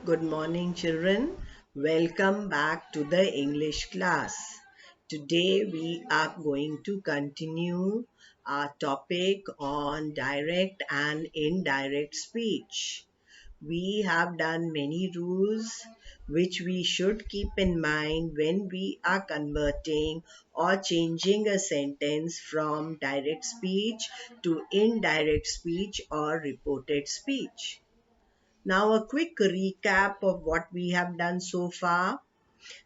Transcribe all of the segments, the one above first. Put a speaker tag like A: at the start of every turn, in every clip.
A: Good morning, children. Welcome back to the English class. Today we are going to continue our topic on direct and indirect speech. We have done many rules which we should keep in mind when we are converting or changing a sentence from direct speech to indirect speech or reported speech. Now, a quick recap of what we have done so far,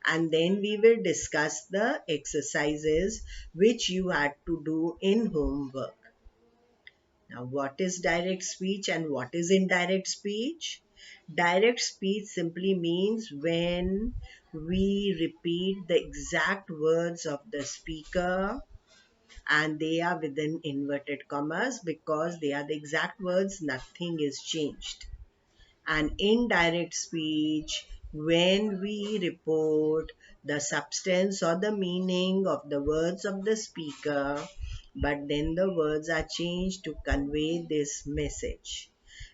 A: and then we will discuss the exercises which you had to do in homework. Now, what is direct speech and what is indirect speech? Direct speech simply means when we repeat the exact words of the speaker and they are within inverted commas because they are the exact words, nothing is changed. And indirect speech when we report the substance or the meaning of the words of the speaker, but then the words are changed to convey this message.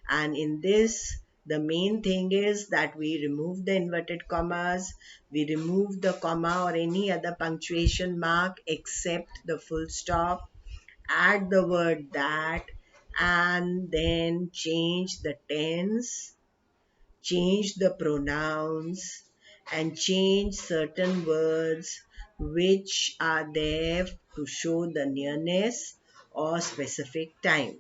A: And in this, the main thing is that we remove the inverted commas, we remove the comma or any other punctuation mark except the full stop, add the word that, and then change the tense, change the pronouns, and change certain words which are there to show the nearness or specific time.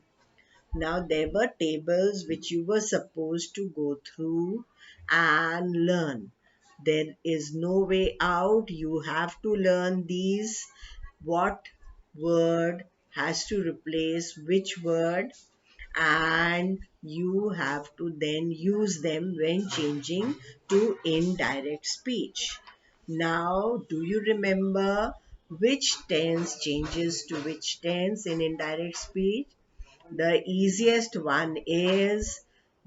A: Now, there were tables which you were supposed to go through and learn. There is no way out. You have to learn these. What word has to replace which word, and you have to then use them when changing to indirect speech. Now, do you remember which tense changes to which tense in indirect speech? The easiest one is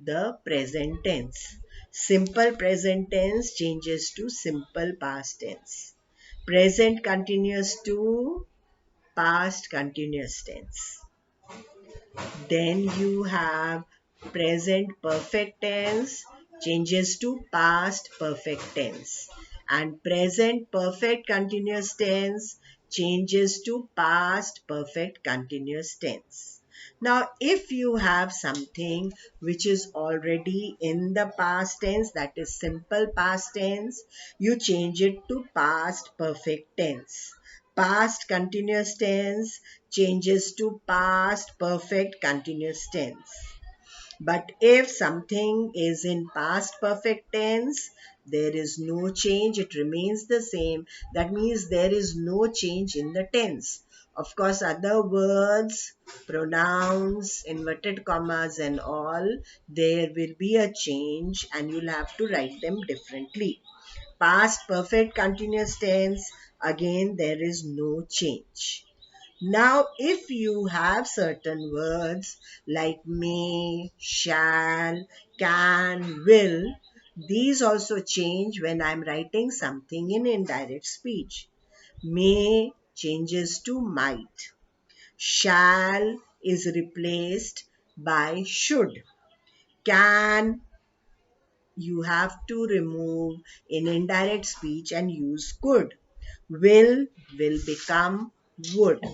A: the present tense. Simple present tense changes to simple past tense. Present continuous to past continuous tense. Then you have present perfect tense changes to past perfect tense, and present perfect continuous tense changes to past perfect continuous tense. Now, if you have something which is already in the past tense, that is simple past tense, you change it to past perfect tense. Past continuous tense changes to past perfect continuous tense. But if something is in past perfect tense, there is no change, it remains the same. That means there is no change in the tense. Of course, other words, pronouns, inverted commas, and all, there will be a change and you'll have to write them differently. Past perfect continuous tense, again, there is no change. Now, if you have certain words like may, shall, can, will, these also change when I'm writing something in indirect speech. May changes to might. Shall is replaced by should. Can, you have to remove in indirect speech and use could. Will become would.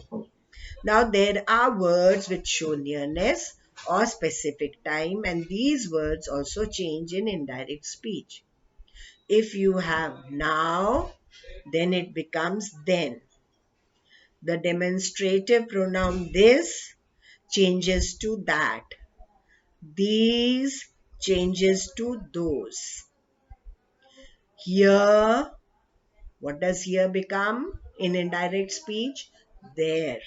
A: Now, there are words which show nearness or specific time, and these words also change in indirect speech. If you have now, then it becomes then. The demonstrative pronoun this changes to that. These changes to those. Here, what does here become in indirect speech? There.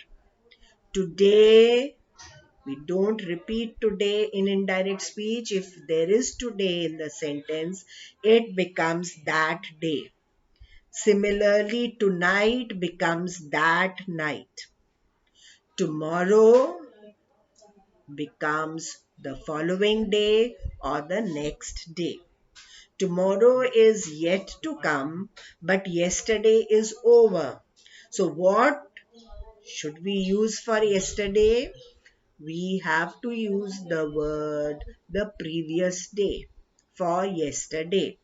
A: Today, we don't repeat today in indirect speech. If there is today in the sentence, it becomes that day. Similarly, tonight becomes that night. Tomorrow becomes the following day or the next day. Tomorrow is yet to come, but yesterday is over. So, what should we use for yesterday? We have to use the word the previous day. for yesterday.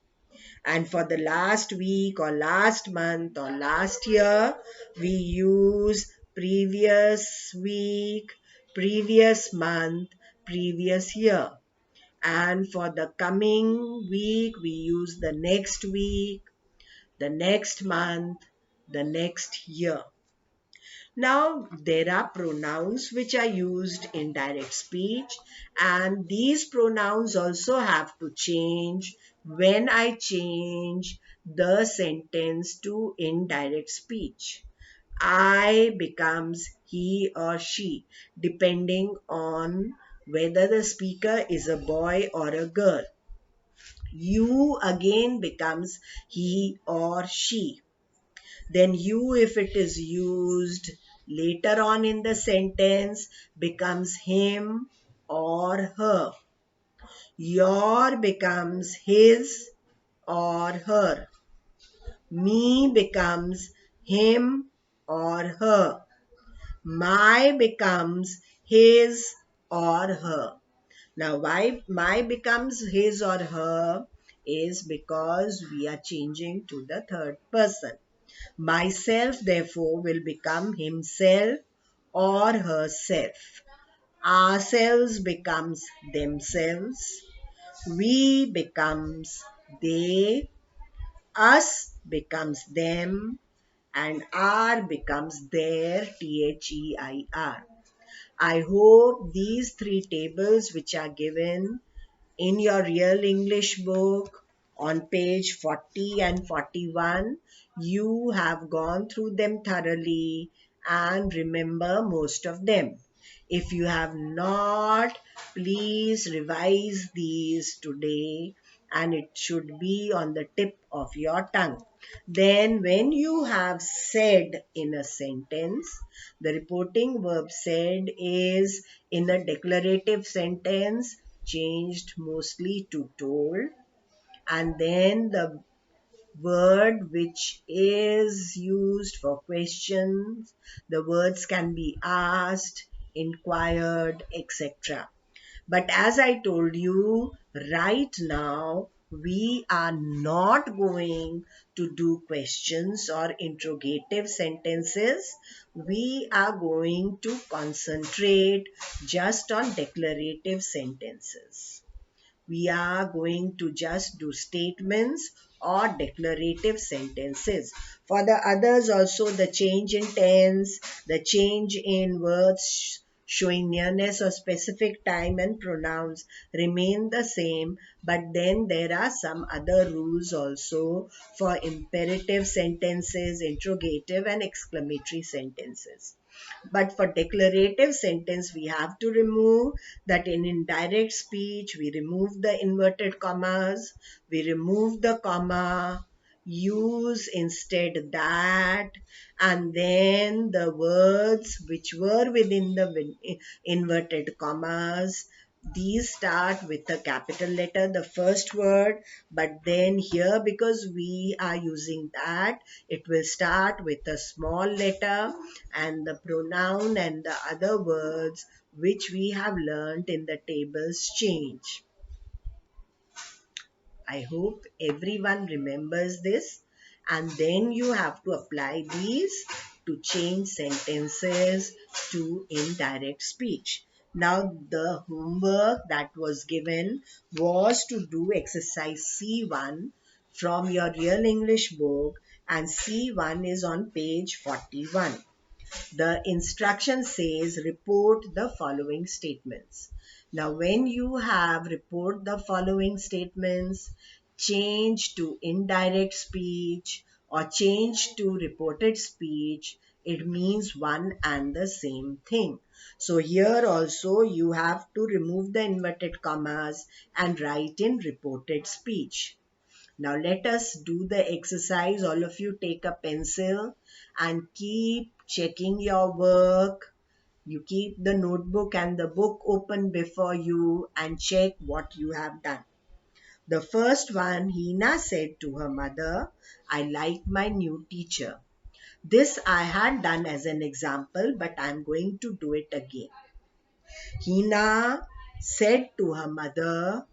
A: And for the last week or last month or last year, we use previous week, previous month, previous year. And for the coming week, we use the next week, the next month, the next year. Now, there are pronouns which are used in direct speech, and these pronouns also have to change when I change the sentence to indirect speech. I becomes he or she, depending on whether the speaker is a boy or a girl. You again becomes he or she. Then you, if it is used later on in the sentence, becomes him or her. Your becomes his or her. Me becomes him or her. My becomes his or her. Now, why my becomes his or her is because we are changing to the third person. Myself, therefore, will become himself or herself. Ourselves becomes themselves. We becomes they. Us becomes them. And our becomes their, their. I hope these three tables which are given in your real English book on page 40 and 41, you have gone through them thoroughly and remember most of them. If you have not, please revise these today and it should be on the tip of your tongue. Then, when you have said in a sentence, the reporting verb said is in a declarative sentence changed mostly to told, and then the word which is used for questions, the words can be asked, inquired, etc. But as I told you, right now we are not going to do questions or interrogative sentences. We are going to concentrate just on declarative sentences. We are going to just do statements or declarative sentences. For the others also, the change in tense, the change in words showing nearness or specific time and pronouns remain the same, but then there are some other rules also for imperative sentences, interrogative and exclamatory sentences. But for declarative sentence, we have to remove that. In indirect speech, we remove the inverted commas, we remove the comma, use instead that, and then the words which were within the inverted commas, these start with a capital letter, the first word, but then here, because we are using that, it will start with a small letter, and the pronoun and the other words which we have learnt in the tables change. I hope everyone remembers this, and then you have to apply these to change sentences to indirect speech. Now, the homework that was given was to do exercise C1 from your Real English book, and C1 is on page 41. The instruction says report the following statements. Now, when you have report the following statements, change to indirect speech or change to reported speech, it means one and the same thing. So here also you have to remove the inverted commas and write in reported speech. Now let us do the exercise. All of you take a pencil and keep checking your work. You keep the notebook and the book open before you and check what you have done. The first one, Hina said to her mother, I like my new teacher. This I had done as an example, but I'm going to do it again. Hina said to her mother,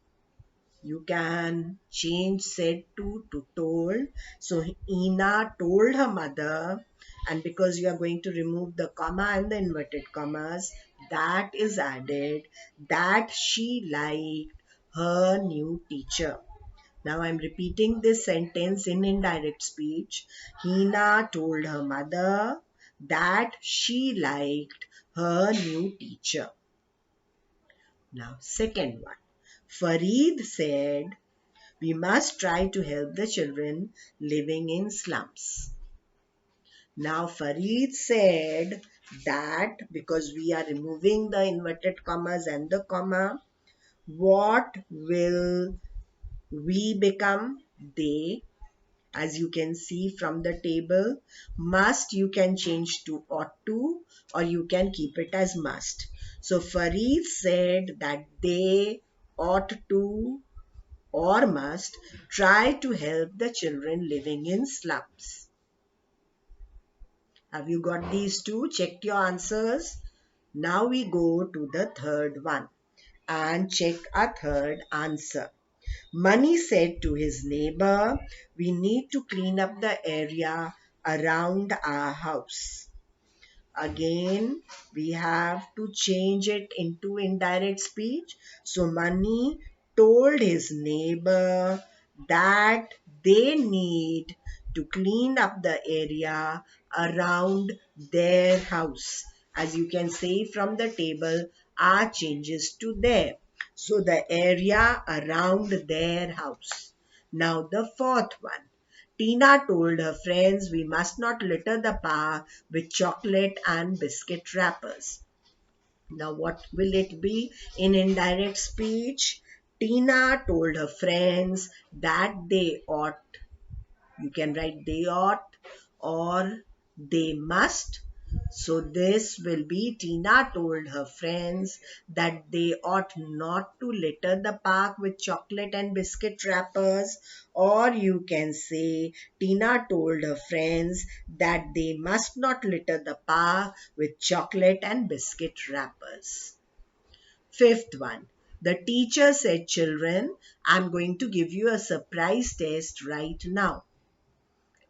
A: You can change said to told. So Ina told her mother, and because you are going to remove the comma and the inverted commas, that is added, that she liked her new teacher. Now I'm repeating this sentence in indirect speech. Hina told her mother that she liked her new teacher. Now, second one. Farid said, we must try to help the children living in slums. Now, Farid said that because we are removing the inverted commas and the comma, what will we become? They. As you can see from the table, must you can change to ought to, or you can keep it as must. So Farid said that they ought to or must try to help the children living in slums. Have you got these two? Check your answers. Now we go to the third one and check a third answer. Mani said to his neighbor, we need to clean up the area around our house. Again, we have to change it into indirect speech. So Mani told his neighbor that they need to clean up the area around their house. As you can see from the table, are changes to there. So the area around their house. Now the fourth one. Tina told her friends we must not litter the park with chocolate and biscuit wrappers. Now, what will it be in indirect speech? Tina told her friends that they ought, you can write they ought or they must. So this will be Tina told her friends that they ought not to litter the park with chocolate and biscuit wrappers, or you can say Tina told her friends that they must not litter the park with chocolate and biscuit wrappers. Fifth one. The teacher said, children, I'm going to give you a surprise test right now.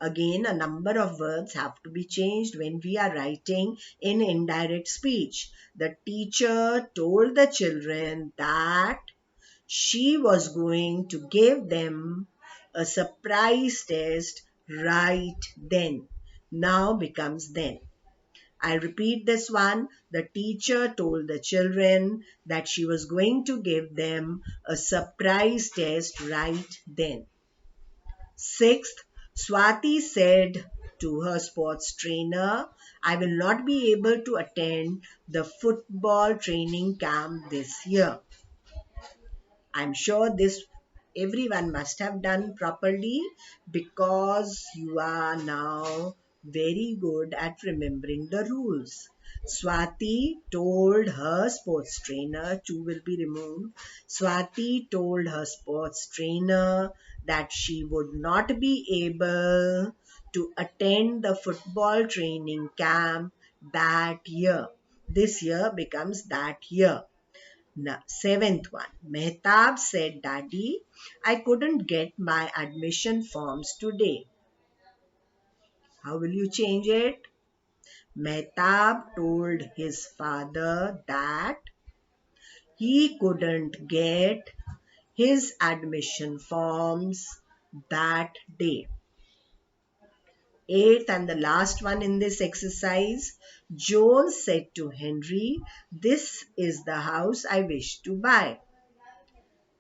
A: Again, a number of verbs have to be changed when we are writing in indirect speech. The teacher told the children that she was going to give them a surprise test right then. Now becomes then. I'll repeat this one. The teacher told the children that she was going to give them a surprise test right then. Sixth, Swati said to her sports trainer, I will not be able to attend the football training camp this year. I'm sure this everyone must have done properly because you are now very good at remembering the rules. Swati told her sports trainer, two will be removed. Swati told her sports trainer that she would not be able to attend the football training camp that year. This year becomes that year. Now, seventh one. Mehtab said, Daddy, I couldn't get my admission forms today. How will you change it? Mehtab told his father that he couldn't get his admission forms that day. Eighth and the last one in this exercise, Jones said to Henry, this is the house I wish to buy.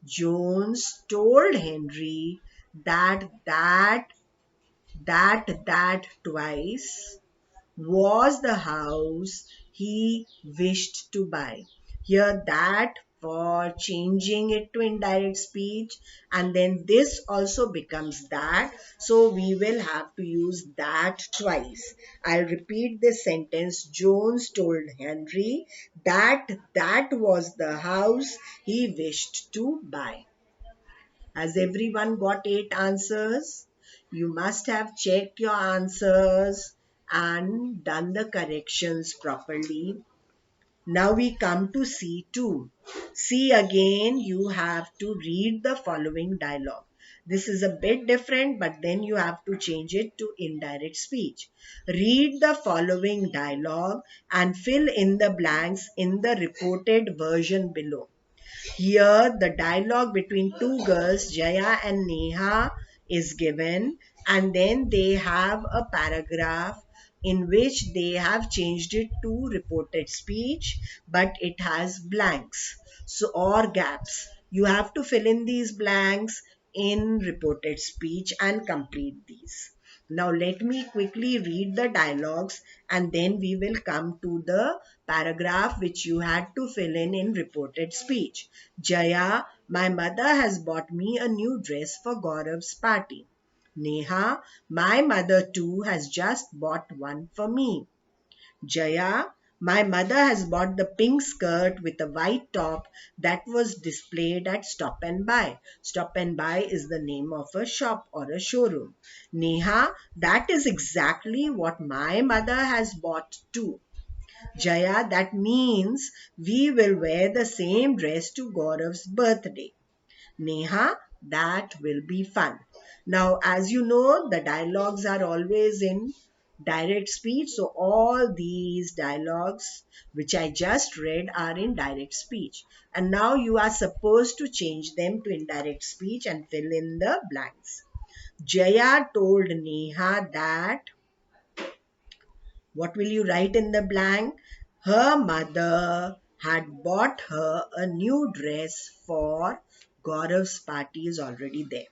A: Jones told Henry that twice was the house he wished to buy. Here that for changing it to indirect speech, and then this also becomes that. So we will have to use that twice. I'll repeat this sentence. Jones told Henry that was the house he wished to buy. Has everyone got 8 answers? You must have checked your answers and done the corrections properly. Now we come to C2. See again, you have to read the following dialogue. This is a bit different, but then you have to change it to indirect speech. Read the following dialogue and fill in the blanks in the reported version below. Here, the dialogue between two girls, Jaya and Neha, is given, and then they have a paragraph in which they have changed it to reported speech, but it has blanks, so or gaps. You have to fill in these blanks in reported speech and complete these. Now, let me quickly read the dialogues and then we will come to the paragraph which you had to fill in reported speech. Jaya, my mother has bought me a new dress for Gaurav's party. Neha, my mother too has just bought one for me. Jaya, my mother has bought the pink skirt with a white top that was displayed at Stop and Buy. Stop and Buy is the name of a shop or a showroom. Neha, that is exactly what my mother has bought too. Jaya, that means we will wear the same dress to Gaurav's birthday. Neha, that will be fun. Now, as you know, the dialogues are always in direct speech. So, all these dialogues which I just read are in direct speech. And now you are supposed to change them to indirect speech and fill in the blanks. Jaya told Neha that, what will you write in the blank? Her mother had bought her a new dress for Gaurav's party is already there.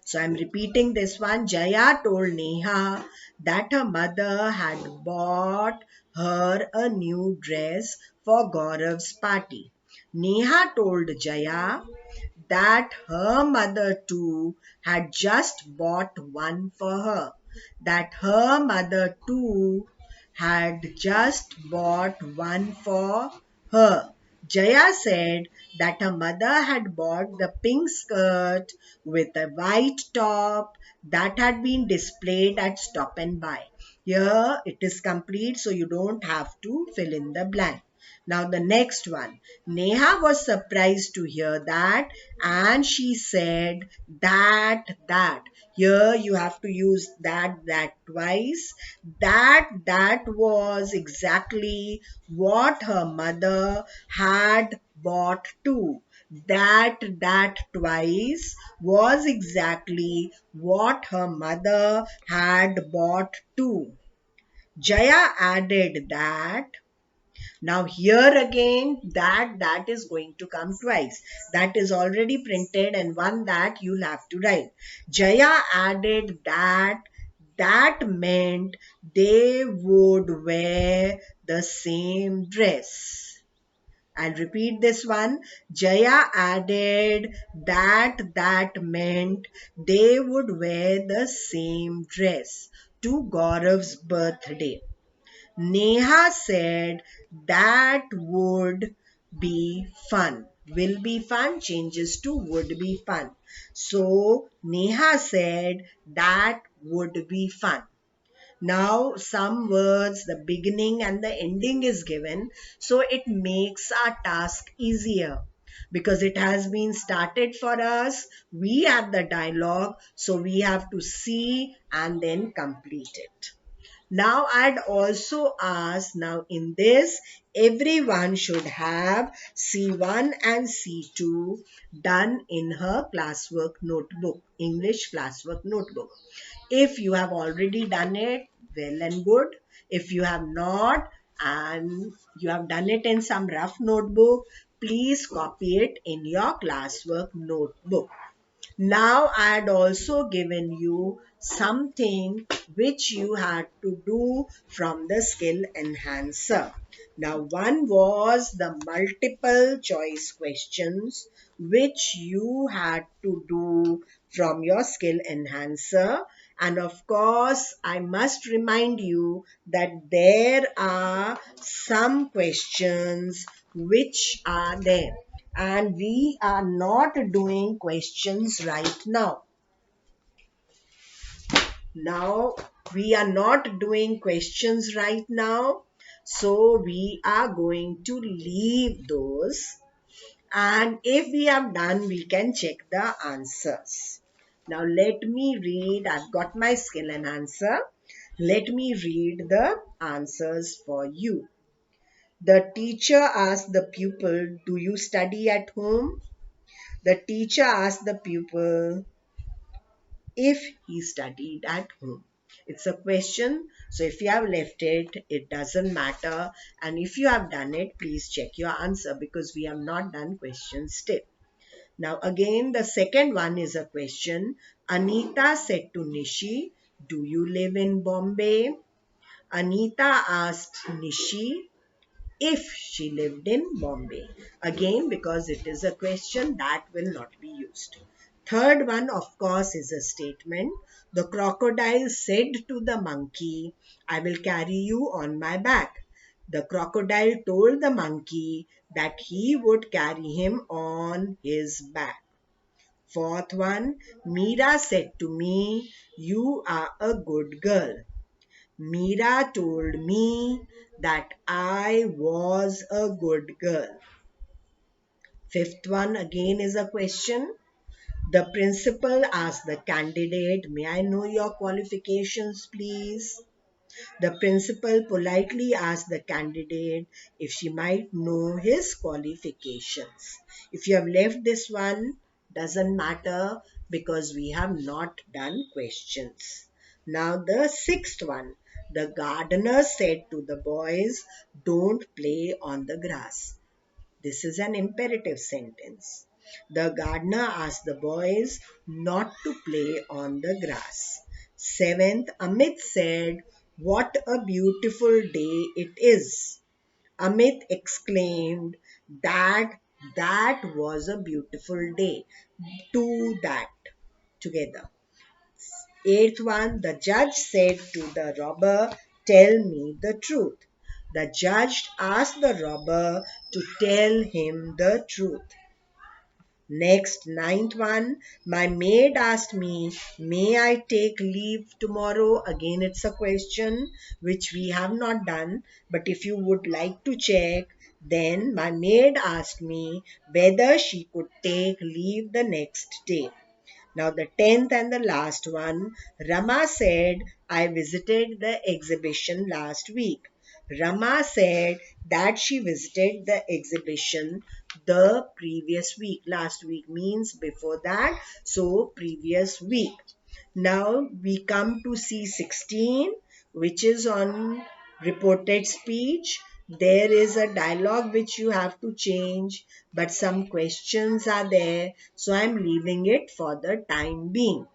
A: So I'm repeating this one. Jaya told Neha that her mother had bought her a new dress for Gaurav's party. Neha told Jaya that her mother too had just bought one for her. That her mother too had just bought one for her. Jaya said that her mother had bought the pink skirt with a white top that had been displayed at Stop and Buy. Here it is complete, so you don't have to fill in the blank. Now the next one. Neha was surprised to hear that and she said that. Here you have to use that twice. That was exactly what her mother had bought too. That twice was exactly what her mother had bought too. Jaya added that. Now here again that is going to come twice. That is already printed and one that you'll have to write. Jaya added that meant they would wear the same dress. I'll repeat this one. Jaya added that meant they would wear the same dress to Gaurav's birthday. Neha said that would be fun. Will be fun changes to would be fun. So Neha said that would be fun. Now some words, the beginning and the ending is given. So it makes our task easier because it has been started for us. We have the dialogue. So we have to see and then complete it. Now I'd also ask, now in this everyone should have C1 and C2 done in her classwork notebook, English classwork notebook. If you have already done it, well and good. If you have not and you have done it in some rough notebook, please copy it in your classwork notebook. Now I had also given you something which you had to do from the skill enhancer. Now one was the multiple choice questions which you had to do from your skill enhancer. And of course, I must remind you that there are some questions which are there and we are not doing questions right now. Now, we are not doing questions right now. So we are going to leave those. And if we have done, we can check the answers. Now let me read. I've got my skill and answer. Let me read the answers for you. The teacher asked the pupil, "Do you study at home?" The teacher asked the pupil if he studied at home. It's a question, so if you have left it, it doesn't matter. And if you have done it, please check your answer because we have not done questions still. Now, again, the second one is a question. Anita said to Nishi, "Do you live in Bombay?" Anita asked Nishi if she lived in Bombay. Again, because it is a question, that will not be used. Third one, of course, is a statement. The crocodile said to the monkey, "I will carry you on my back." The crocodile told the monkey that he would carry him on his back. Fourth one, Meera said to me, "You are a good girl." Meera told me that I was a good girl. Fifth one again is a question. The principal asked the candidate, "May I know your qualifications, please?" The principal politely asked the candidate if she might know his qualifications. If you have left this one, doesn't matter because we have not done questions. Now the sixth one. The gardener said to the boys, "Don't play on the grass." This is an imperative sentence. The gardener asked the boys not to play on the grass. Seventh, Amit said, "What a beautiful day it is." Amit exclaimed that that was a beautiful day. Do that together. Eighth one, the judge said to the robber, "Tell me the truth." The judge asked the robber to tell him the truth. Next, ninth one, my maid asked me, "May I take leave tomorrow?" Again, it's a question which we have not done, but if you would like to check, then my maid asked me whether she could take leave the next day. Now, the 10th and the last one, Rama said, "I visited the exhibition last week." Rama said that she visited the exhibition the previous week. Last week means before that, so previous week. Now we come to C16, which is on reported speech. There is a dialogue which you have to change, but some questions are there, so I'm leaving it for the time being.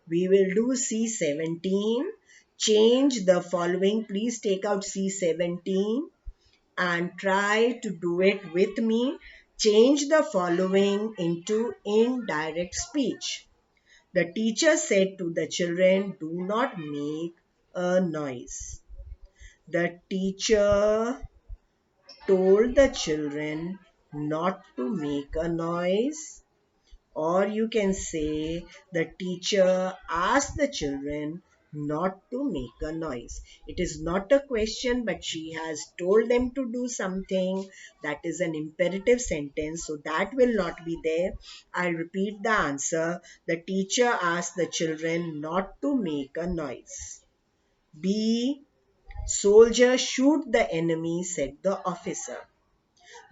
A: We will do C17. Change the following. Please take out C17 and try to do it with me. Change the following into indirect speech. The teacher said to the children, "Do not make a noise." The teacher told the children not to make a noise. Or you can say the teacher asked the children not to make a noise. It is not a question, but she has told them to do something. That is an imperative sentence, so that will not be there. I'll repeat the answer. The teacher asked the children not to make a noise. B. Soldier, shoot the enemy, said the officer.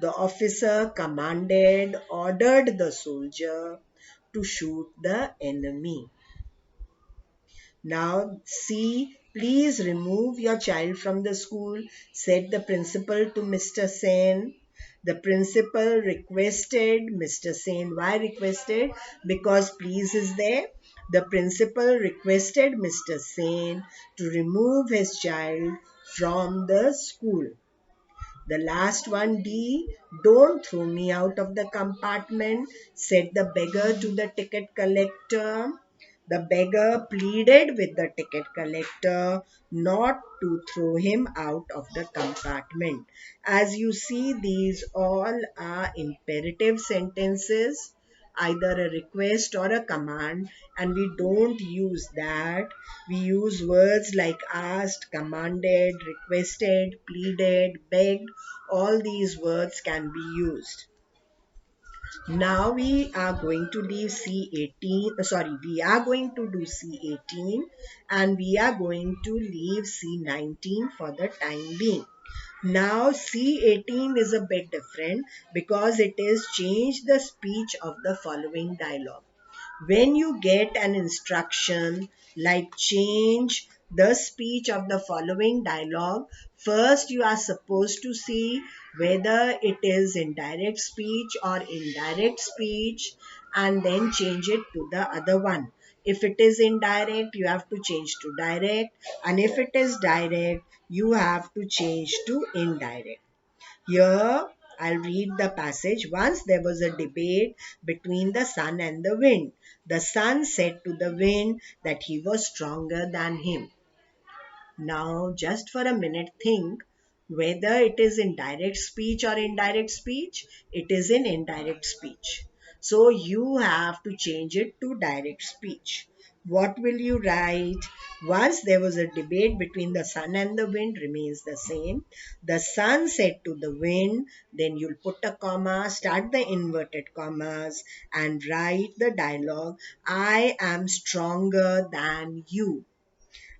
A: The officer ordered the soldier to shoot the enemy. Now, C. Please remove your child from the school, said the principal to Mr. Sen. The principal requested Mr. Sen. Why requested? Because please is there. The principal requested Mr. Sen to remove his child from the school. The last one, D. Don't throw me out of the compartment, said the beggar to the ticket collector. The beggar pleaded with the ticket collector not to throw him out of the compartment. As you see, these all are imperative sentences. either a request or a command, and we don't use that. We use words like asked, commanded, requested, pleaded, begged. All these words can be used. Now we are going to leave C18, sorry, we are going to do C18 and we are going to leave C19 for the time being. Now C18 is a bit different because it is change the speech of the following dialogue. When you get an instruction like change the speech of the following dialogue, first you are supposed to see whether it is in direct speech or indirect speech, and then change it to the other one. If it is indirect, you have to change to direct, and if it is direct, you have to change to indirect. Here, I'll read the passage. Once there was a debate between the sun and the wind. The sun said to the wind that he was stronger than him. Now, just for a minute, think whether it is in direct speech or indirect speech. It is in indirect speech. So, you have to change it to direct speech. What will you write? Once there was a debate between the sun and the wind remains the same. The sun said to the wind, then you'll put a comma, start the inverted commas, and write the dialogue, I am stronger than you.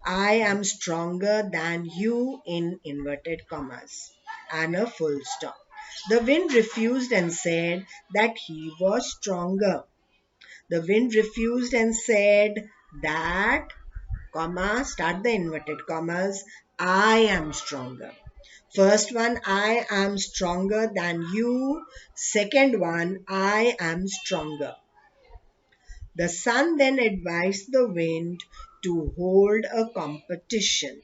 A: I am stronger than you in inverted commas and a full stop. The wind refused and said that he was stronger. The wind refused and said that, comma, start the inverted commas, I am stronger. First one, I am stronger than you. Second one, I am stronger. The sun then advised the wind to hold a competition.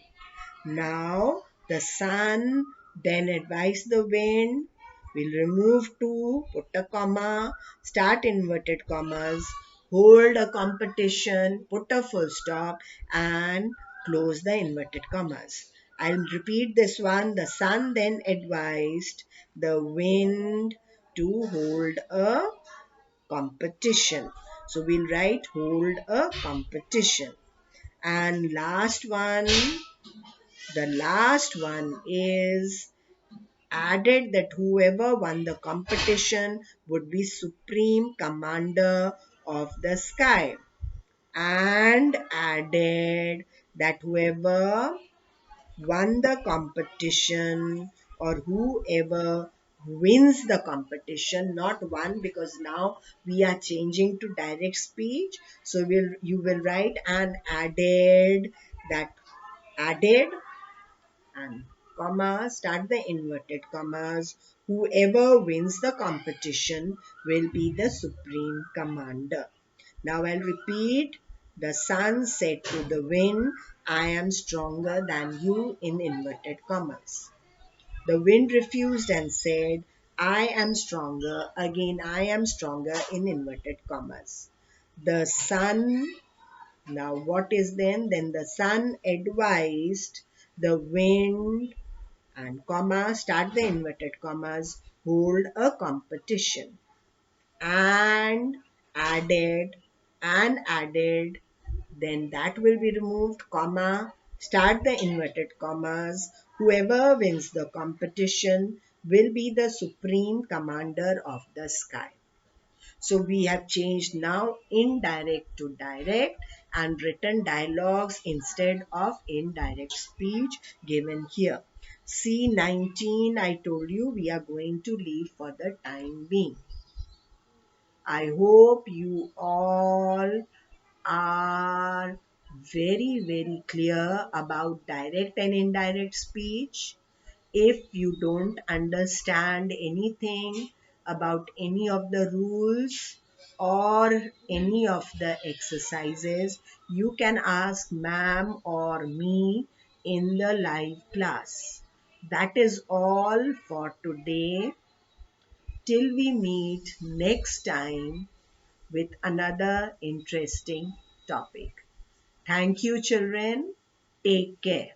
A: Now the sun then advised the wind. We'll remove to, put a comma, start inverted commas, hold a competition, put a full stop, and close the inverted commas. I'll repeat this one. The sun then advised the wind to hold a competition. So we'll write hold a competition. And the last one is added that whoever won the competition would be supreme commander of the sky, and added that whoever won the competition or whoever wins the competition, not won, because now we are changing to direct speech. So you will write and added that, added and comma, start the inverted commas, whoever wins the competition will be the supreme commander. Now I'll repeat. The sun said to the wind, I am stronger than you in inverted commas. The wind refused and said, I am stronger. Again, I am stronger in inverted commas. The sun, now what is then? Then the sun advised the wind and comma, start the inverted commas, hold a competition, and added, added, then that will be removed, comma, start the inverted commas, whoever wins the competition will be the supreme commander of the sky. So we have changed now indirect to direct and written dialogues instead of indirect speech given here. C19, I told you we are going to leave for the time being. I hope you all are very clear about direct and indirect speech. If you don't understand anything about any of the rules or any of the exercises, you can ask ma'am or me in the live class. That is all for today. Till we meet next time with another interesting topic. Thank you, children. Take care.